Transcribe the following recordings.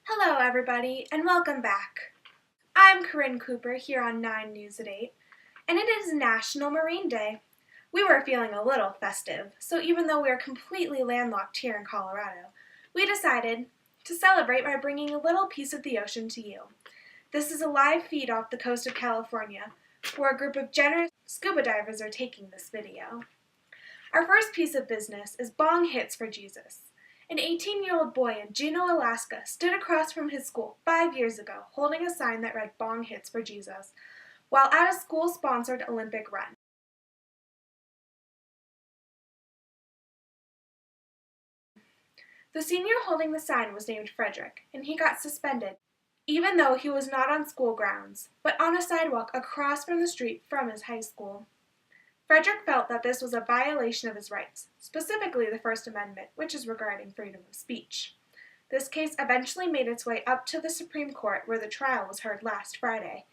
Hello everybody and welcome back. I'm Corinne Cooper here on 9 News at 8 and it is National Marine Day. We were feeling a little festive, so even though we are completely landlocked here in Colorado, we decided to celebrate by bringing a little piece of the ocean to you. This is a live feed off the coast of California where a group of generous scuba divers are taking this video. Our first piece of business is Bong Hits for Jesus. An 18-year-old boy in Juneau, Alaska stood across from his school 5 years ago holding a sign that read Bong Hits for Jesus while at a school-sponsored Olympic run. The senior holding the sign was named Frederick, and he got suspended, even though he was not on school grounds, but on a sidewalk across from the street from his high school. Frederick felt that this was a violation of his rights, specifically the First Amendment, which is regarding freedom of speech. This case eventually made its way up to the Supreme Court, where the trial was heard last Friday.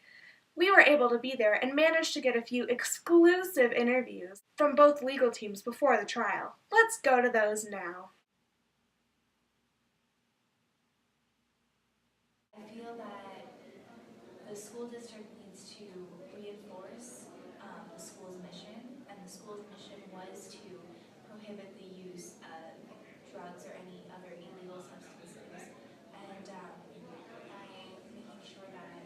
We were able to be there and managed to get a few exclusive interviews from both legal teams before the trial. Let's go to those now. I feel that the school district needs to reinforce the school's mission, and the school's mission was to prohibit the use of drugs or any other illegal substances, and by making sure that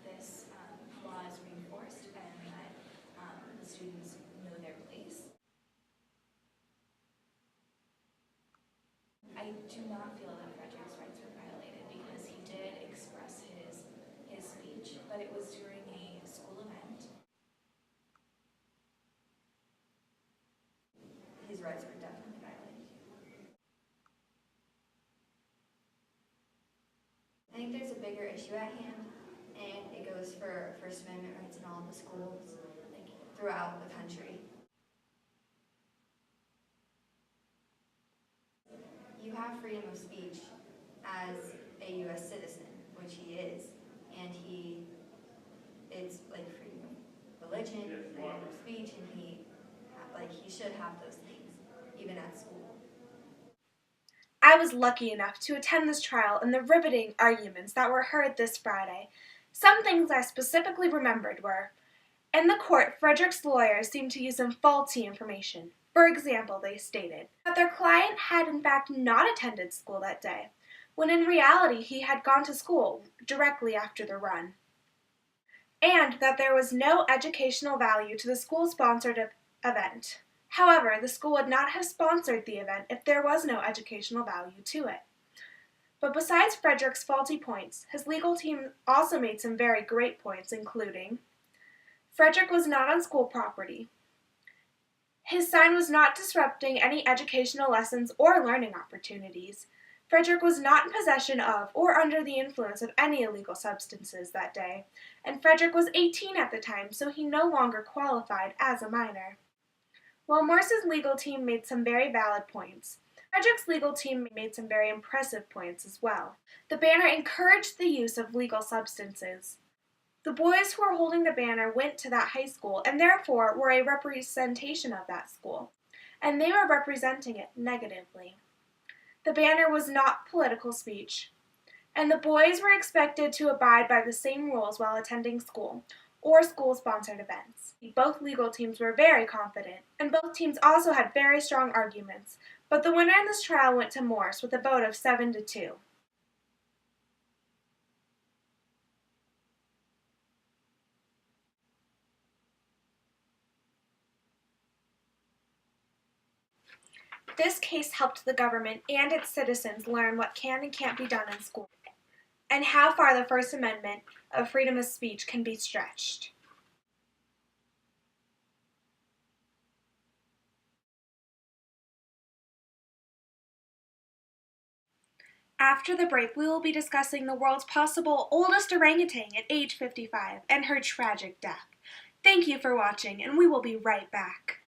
this law is reinforced and that the students know their place. I do not feel that Frederick's rights were violated because he did express his speech, but it was during a school event. His rights were definitely violated. I think there's a bigger issue at hand, and it goes for First Amendment rights in all of the schools, like throughout the country. You have freedom of speech as a U.S. citizen, which he is, and it's like freedom of religion, freedom of speech, and he should have those things, even at school. I was lucky enough to attend this trial and the riveting arguments that were heard this Friday. Some things I specifically remembered were, in the court, Frederick's lawyers seemed to use some faulty information. For example, they stated that their client had in fact not attended school that day, when in reality he had gone to school directly after the run, and that there was no educational value to the school-sponsored event. However, the school would not have sponsored the event if there was no educational value to it. But besides Frederick's faulty points, his legal team also made some very great points, including Frederick was not on school property. His sign was not disrupting any educational lessons or learning opportunities. Frederick was not in possession of or under the influence of any illegal substances that day, and Frederick was 18 at the time, so he no longer qualified as a minor. While Morse's legal team made some very valid points, Frederick's legal team made some very impressive points as well. The banner encouraged the use of legal substances. The boys who were holding the banner went to that high school and therefore were a representation of that school, and they were representing it negatively. The banner was not political speech, and the boys were expected to abide by the same rules while attending school or school-sponsored events. Both legal teams were very confident, and both teams also had very strong arguments, but the winner in this trial went to Morse with a vote of 7-2. This case helped the government and its citizens learn what can and can't be done in school, and how far the First Amendment of freedom of speech can be stretched. After the break, we will be discussing the world's possible oldest orangutan at age 55 and her tragic death. Thank you for watching, and we will be right back.